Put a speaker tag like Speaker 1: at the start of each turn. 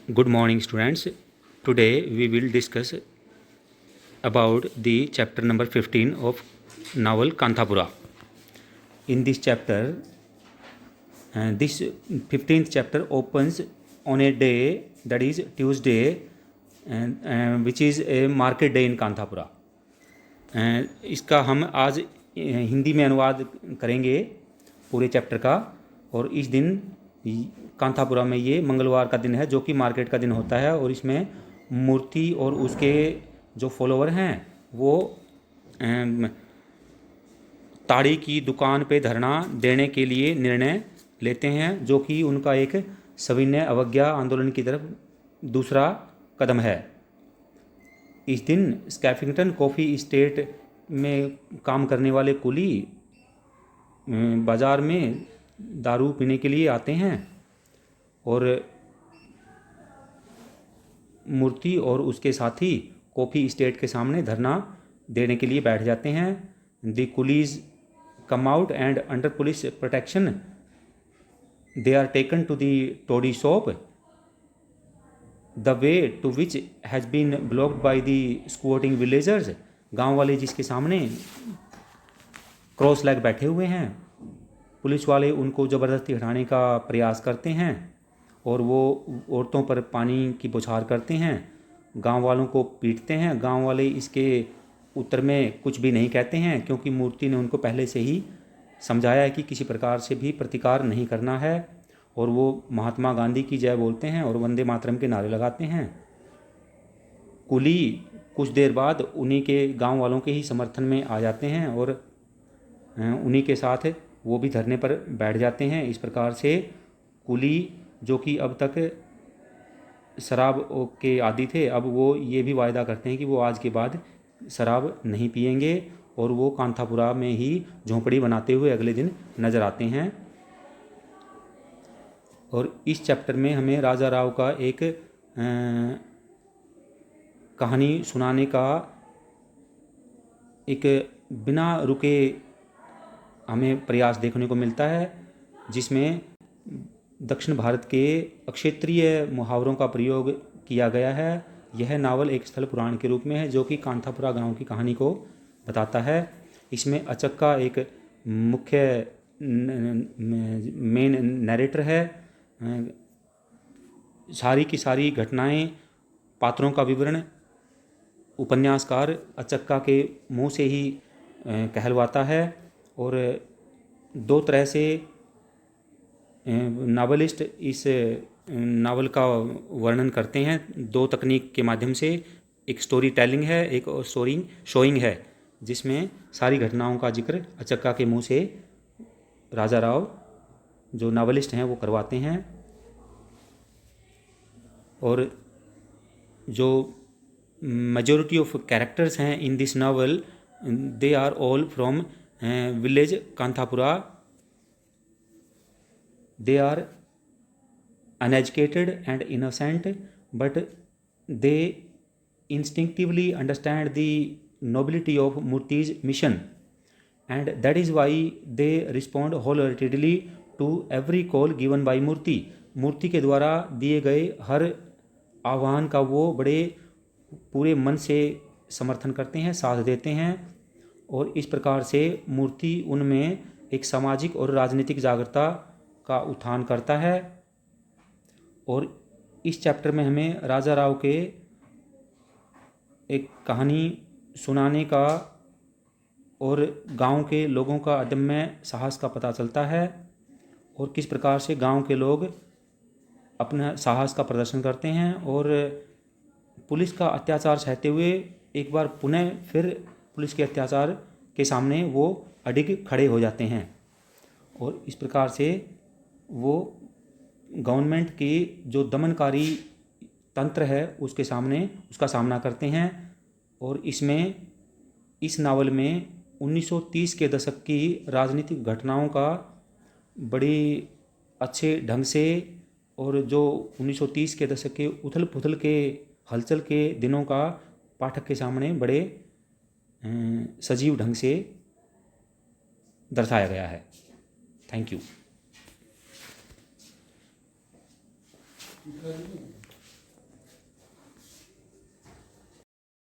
Speaker 1: Good morning, students. Today we will discuss about the chapter number 15 of novel Kanthapura. In this chapter, this 15th chapter opens on a day, that is Tuesday, which is a market day in Kanthapura. इसका हम आज हिंदी में अनुवाद करेंगे पूरे chapter का। और इस दिन कांथापुरा में ये मंगलवार का दिन है जो कि मार्केट का दिन होता है, और इसमें मूर्ति और उसके जो फॉलोअर हैं वो ताड़ी की दुकान पे धरना देने के लिए निर्णय लेते हैं, जो कि उनका एक सविनय अवज्ञा आंदोलन की तरफ दूसरा कदम है। इस दिन स्कैफिंगटन कॉफ़ी इस्टेट में काम करने वाले कुली बाज़ार में दारू पीने के लिए आते हैं और मूर्ति और उसके साथी कॉफ़ी इस्टेट के सामने धरना देने के लिए बैठ जाते हैं। The coolies come out and under police protection they are taken to the toddy shop, the way to which has been blocked by the squatting villagers. गाँव वाले जिसके सामने क्रॉस लेग बैठे हुए हैं, पुलिस वाले उनको ज़बरदस्ती हटाने का प्रयास करते हैं और वो औरतों पर पानी की बौछार करते हैं, गांव वालों को पीटते हैं। गांव वाले इसके उत्तर में कुछ भी नहीं कहते हैं, क्योंकि मूर्ति ने उनको पहले से ही समझाया है कि किसी प्रकार से भी प्रतिकार नहीं करना है। और वो महात्मा गांधी की जय बोलते हैं और वंदे मातरम के नारे लगाते हैं। कुली कुछ देर बाद उन्हीं के गांव वालों के ही समर्थन में आ जाते हैं और उन्हीं के साथ वो भी धरने पर बैठ जाते हैं। इस प्रकार से कुली जो कि अब तक शराब के आदी थे, अब वो ये भी वायदा करते हैं कि वो आज के बाद शराब नहीं पिएंगे, और वो कांथापुरा में ही झोंपड़ी बनाते हुए अगले दिन नज़र आते हैं। और इस चैप्टर में हमें राजा राव का एक कहानी सुनाने का एक बिना रुके हमें प्रयास देखने को मिलता है, जिसमें दक्षिण भारत के क्षेत्रीय मुहावरों का प्रयोग किया गया है। यह नावल एक स्थल पुराण के रूप में है जो कि कांथापुरा गांव की कहानी को बताता है। इसमें अचक्का एक मुख्य मेन नरेटर है। सारी की सारी घटनाएं, पात्रों का विवरण उपन्यासकार अचक्का के मुंह से ही कहलवाता है। और दो तरह से नावलिस्ट इस नावल का वर्णन करते हैं, दो तकनीक के माध्यम से। एक स्टोरी टेलिंग है, एक स्टोरी शोइंग है, जिसमें सारी घटनाओं का जिक्र अचक्का के मुंह से राजा राव जो नावलिस्ट हैं वो करवाते हैं। और जो मेजॉरिटी ऑफ कैरेक्टर्स हैं in this novel, they are all from village Kanthapura. They are uneducated and innocent, but they instinctively understand the nobility of Murti's mission, and that is why they respond wholeheartedly to every call given by Murti. मूर्ति के द्वारा दिए गए हर आह्वान का वो बड़े पूरे मन से समर्थन करते हैं, साथ देते हैं। और इस प्रकार से मूर्ति उनमें एक सामाजिक और राजनीतिक जागरूकता का उत्थान करता है। और इस चैप्टर में हमें राजा राव के एक कहानी सुनाने का और गांव के लोगों का अदम्य साहस का पता चलता है, और किस प्रकार से गांव के लोग अपना साहस का प्रदर्शन करते हैं और पुलिस का अत्याचार सहते हुए एक बार पुनः फिर पुलिस के अत्याचार के सामने वो अडिग खड़े हो जाते हैं। और इस प्रकार से वो गवर्नमेंट की जो दमनकारी तंत्र है उसके सामने उसका सामना करते हैं। और इस नावल में 1930 के दशक की राजनीतिक घटनाओं का बड़ी अच्छे ढंग से, और जो 1930 के दशक के उथल पुथल के हलचल के दिनों का पाठक के सामने बड़े सजीव ढंग से दर्शाया गया है। Thank you.